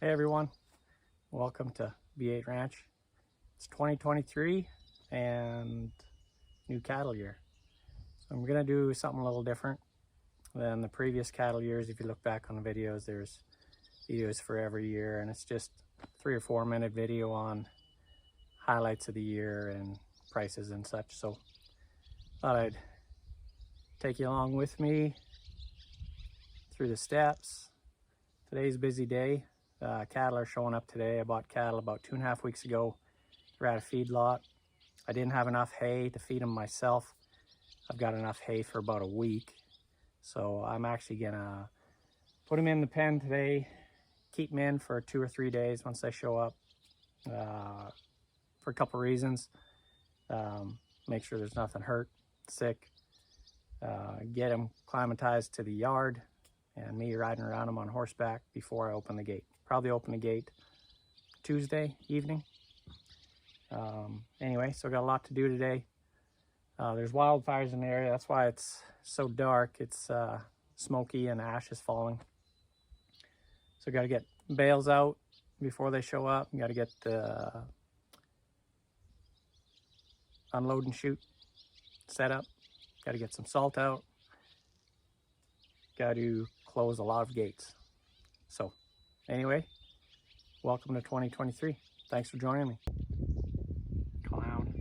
Hey everyone, welcome to B8 Ranch. It's 2023 and new cattle year. So I'm gonna do something a little different than the previous cattle years. If you look back on the videos, there's videos for every year, and it's just 3 or 4 minute video on highlights of the year and prices and such. So thought I'd take you along with me through the steps. Today's a busy day. Cattle are showing up today. I bought cattle about 2.5 weeks ago. They're at a feedlot. I didn't have enough hay to feed them myself. I've got enough hay for about a week. So I'm actually gonna put them in the pen today, keep them in for 2 or 3 days once they show up, for a couple reasons. Make sure there's nothing hurt, sick, get them climatized to the yard, and me riding around them on horseback before I open the gate. Probably open the gate Tuesday evening. Anyway, so got a lot to do today. There's wildfires in the area. That's why it's so dark. It's smoky and ash is falling. So got to get bales out before they show up. Got to get the unload and chute set up. Got to get some salt out. Got to close a lot of gates. So anyway, welcome to 2023. Thanks for joining me. Clown.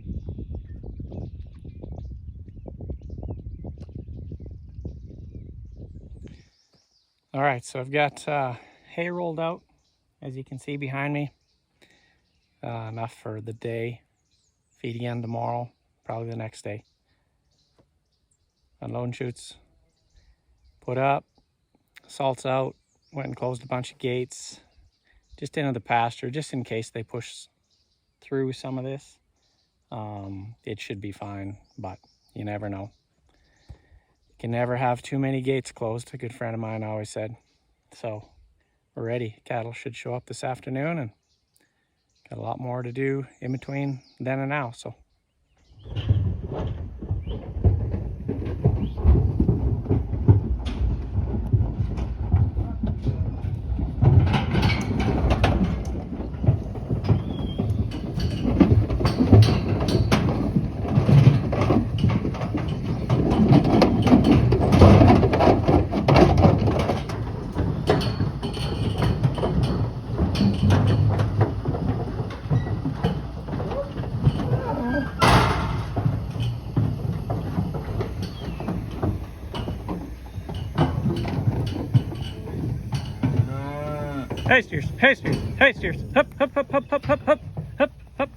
All right, so I've got hay rolled out, as you can see behind me. Enough for the day. Feed again tomorrow, probably the next day. Unloading chutes put up, salt's out. Went and closed a bunch of gates just into the pasture, just in case they push through some of this. It should be fine, but you never know. You can never have too many gates closed, a good friend of mine always said. So we're ready. Cattle should show up this afternoon, and got a lot more to do in between then and now. So hey steers, hey steers, hey steers, hup, hup, hup, hup, hup, hup, hup, hup, hup.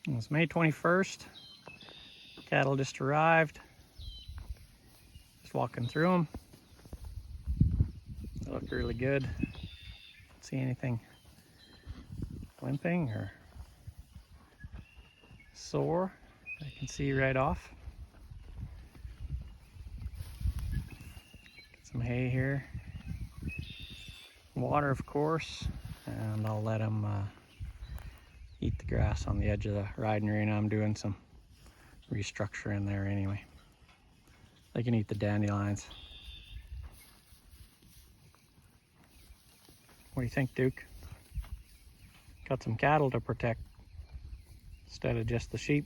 It's May 21st. Cattle just arrived. Just walking through them. They look really good. Don't see anything limping or sore. I can see right off. Get some hay here. Water, of course, and I'll let them eat the grass on the edge of the riding arena. I'm doing some restructuring there anyway. They can eat the dandelions. What do you think, Duke? Got some cattle to protect instead of just the sheep.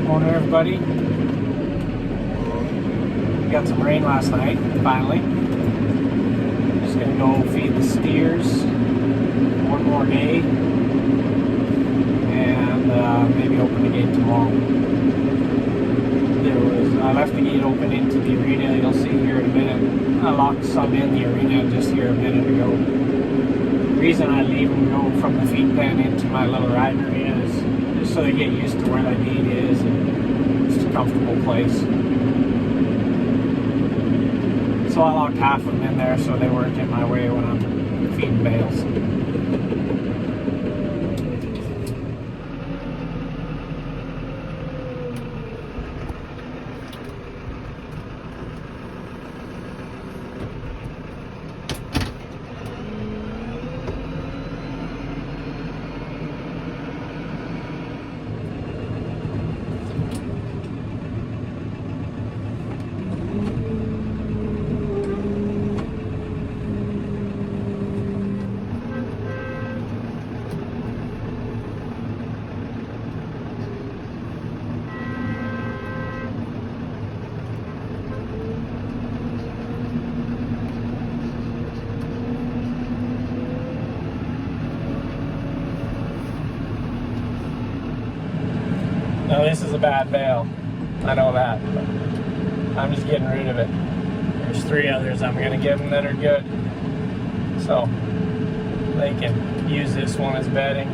Morning, everybody. We got some rain last night, finally. Just gonna go feed the steers one more day, and maybe open the gate tomorrow. I left the gate open into the arena. You'll see here in a minute. I locked some in the arena just here a minute ago. The reason I leave them go from the feed pen into my little riding arena is just so they get used to where that gate is, and it's a comfortable place. So I locked half of them in there so they weren't in my way when I'm feeding bales. Now this is a bad bale, I know that, but I'm just getting rid of it. There's 3 others I'm going to give them that are good, so they can use this one as bedding.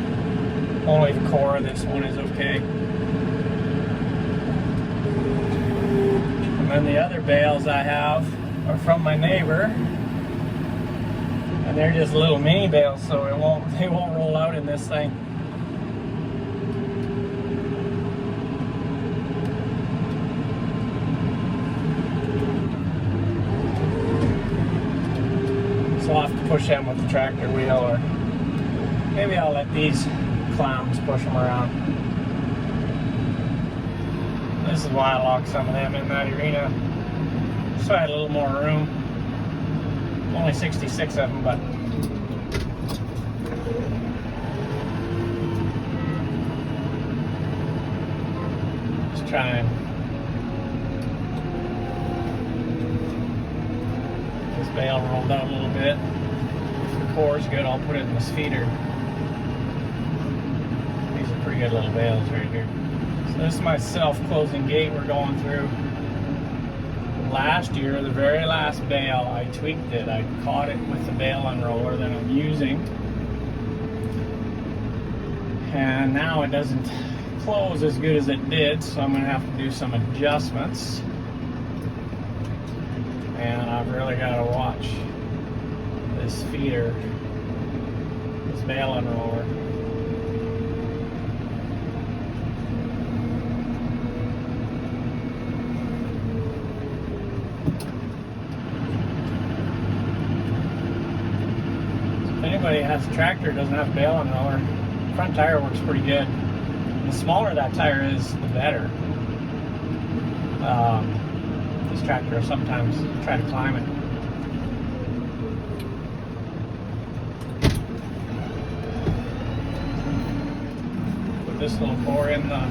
Only the core of this one is okay. And then the other bales I have are from my neighbor, and they're just little mini bales, so they won't roll out in this thing. So I'll have to push them with the tractor wheel, or maybe I'll let these clowns push them around. This is why I locked some of them in that arena, so I had a little more room. Only 66 of them, but just try and this bale rolled out a little bit. If the core is good, I'll put it in this feeder. These are pretty good little bales right here. So this is my self-closing gate we're going through. Last year, the very last bale, I tweaked it. I caught it with the bale unroller that I'm using. And now it doesn't close as good as it did, so I'm going to have to do some adjustments. And I've really got to watch this feeder, this bale unroller. So if anybody has a tractor doesn't have a bale unroller, front tire works pretty good. The smaller that tire is, the better. This tractor will sometimes try to climb it. Put this little core in the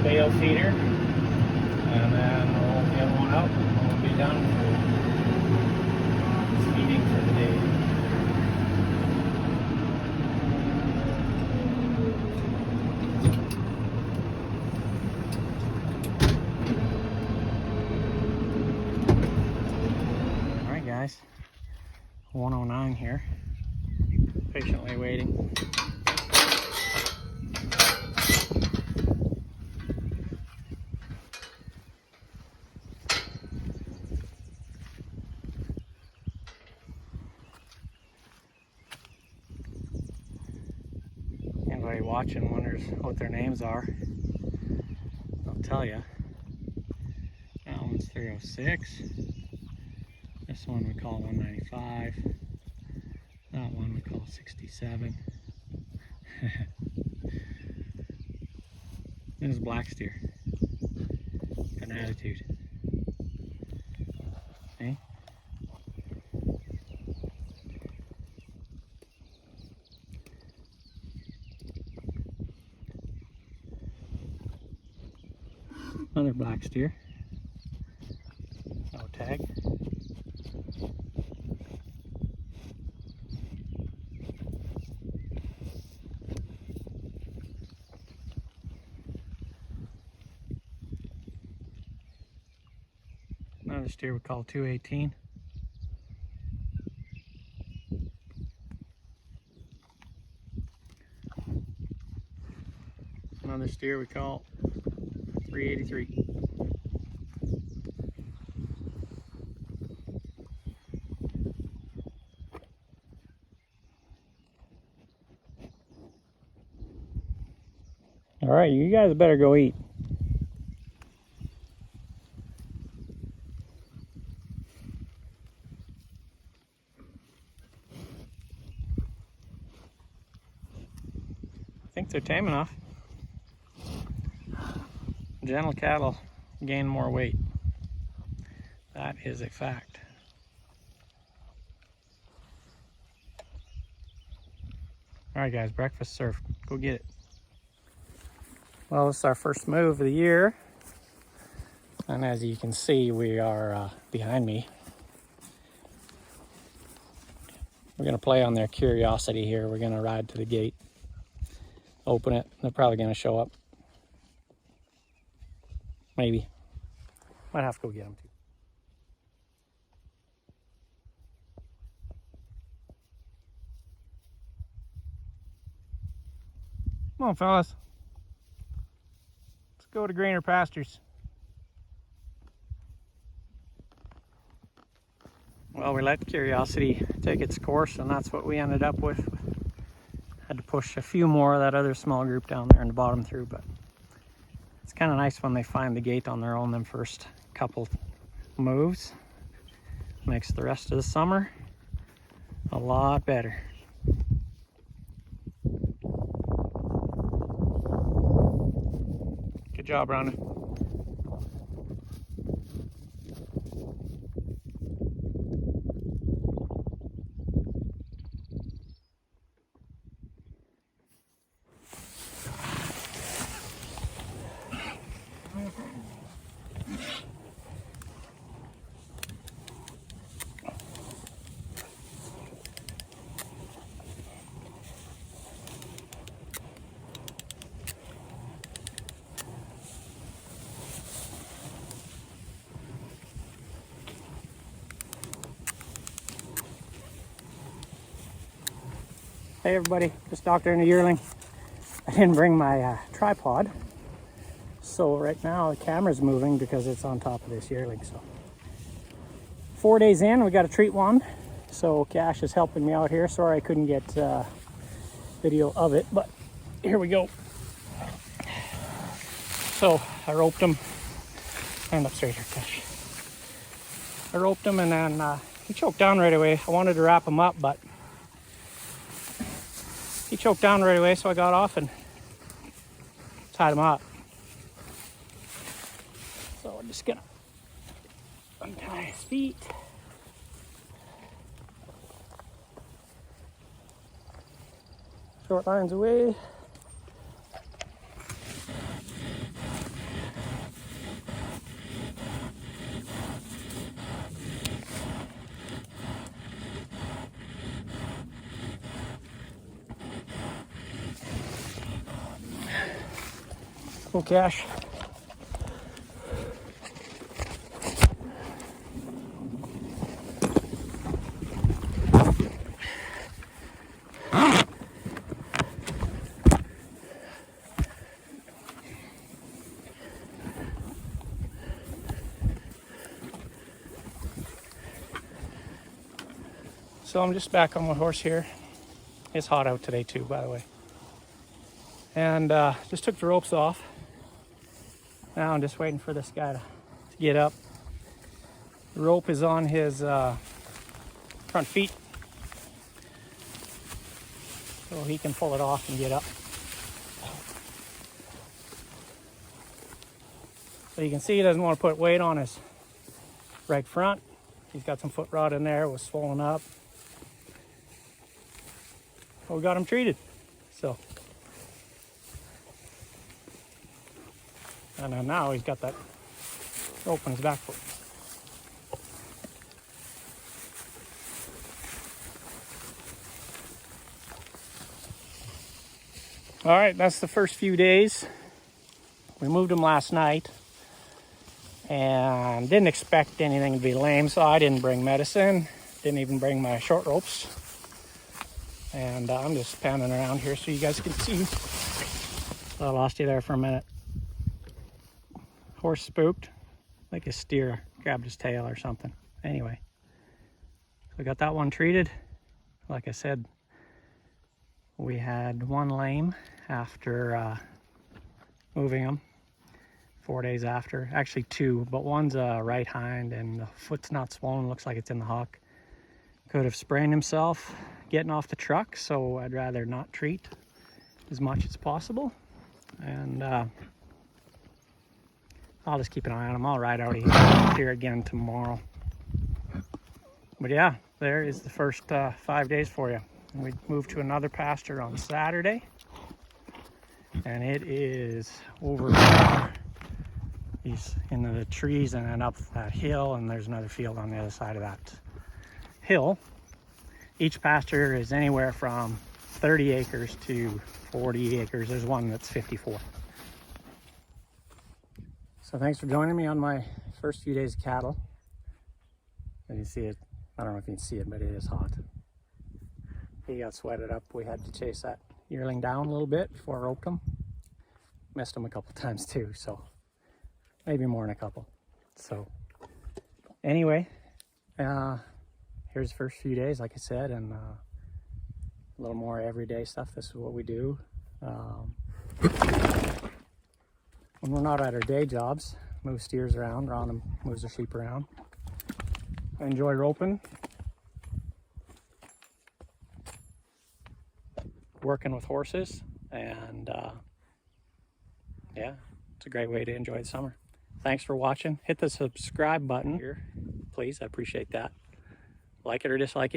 bale feeder, and then roll the other one out, and we'll be done feeding for the day. Guys, 109 here, patiently waiting. Anybody watching wonders what their names are, I'll tell you. That one's 306. This one we call 195. That one we call 67. This is black steer. Got an attitude. See? Another black steer. No tag. Another steer we call 218. Another steer we call 383. right, you guys better go eat. I think they're tame enough. Gentle cattle gain more weight. That is a fact. All right, guys, breakfast served. Go get it. Well, this is our first move of the year. And as you can see, we are behind me. We're gonna play on their curiosity here. We're gonna ride to the gate, open it. They're probably gonna show up. Maybe. Might have to go get them too. Come on, fellas. Let's go to greener pastures. Well, we let curiosity take its course, and that's what we ended up with. Had to push a few more of that other small group down there in the bottom through, but it's kind of nice when they find the gate on their own, them first couple moves. Makes the rest of the summer a lot better. Good job, Rhonda. Hey everybody, just doctoring a yearling. I didn't bring my tripod, so right now the camera's moving because it's on top of this yearling. So 4 days in, we got to treat one. So Cash is helping me out here. Sorry I couldn't get video of it, but here we go. So I roped him. Stand up straight here, Cash. I roped him and then he choked down right away. I wanted to wrap him up, but he choked down right away, so I got off and tied him up. So we're just gonna untie his feet. Short lines away. Cool, Cash. So I'm just back on my horse here. It's hot out today too, by the way. And just took the ropes off. Now I'm just waiting for this guy to get up. The rope is on his front feet, so he can pull it off and get up. So you can see he doesn't want to put weight on his right front. He's got some foot rot in there, it was swollen up. But we got him treated. So, and then now he's got that rope on his back foot. All right, that's the first few days. We moved him last night and didn't expect anything to be lame, so I didn't bring medicine, didn't even bring my short ropes. And I'm just panning around here so you guys can see. I lost you there for a minute. Horse spooked, like a steer grabbed his tail or something. Anyway, so we got that one treated. Like I said, we had one lame after moving them 4 days after. Actually 2, but one's a right hind and the foot's not swollen. Looks like it's in the hock. Could have sprained himself getting off the truck, so I'd rather not treat as much as possible. And I'll just keep an eye on him. I'll ride out here again tomorrow. But yeah, there is the first 5 days for you. And we moved to another pasture on Saturday, and it is over there. He's in the trees and then up that hill, and there's another field on the other side of that hill. Each pasture is anywhere from 30 acres to 40 acres. There's one that's 54. So thanks for joining me on my first few days of cattle. And you see it, I don't know if you can see it, but it is hot. He got sweated up. We had to chase that yearling down a little bit before I roped him. Missed him a couple times too, so maybe more than a couple. So anyway, here's the first few days, like I said, and a little more everyday stuff. This is what we do. When we're not at our day jobs, move steers around. Ron moves the sheep around. I enjoy roping, working with horses, and yeah, it's a great way to enjoy the summer. Thanks for watching. Hit the subscribe button here, please. I appreciate that. Like it or dislike it,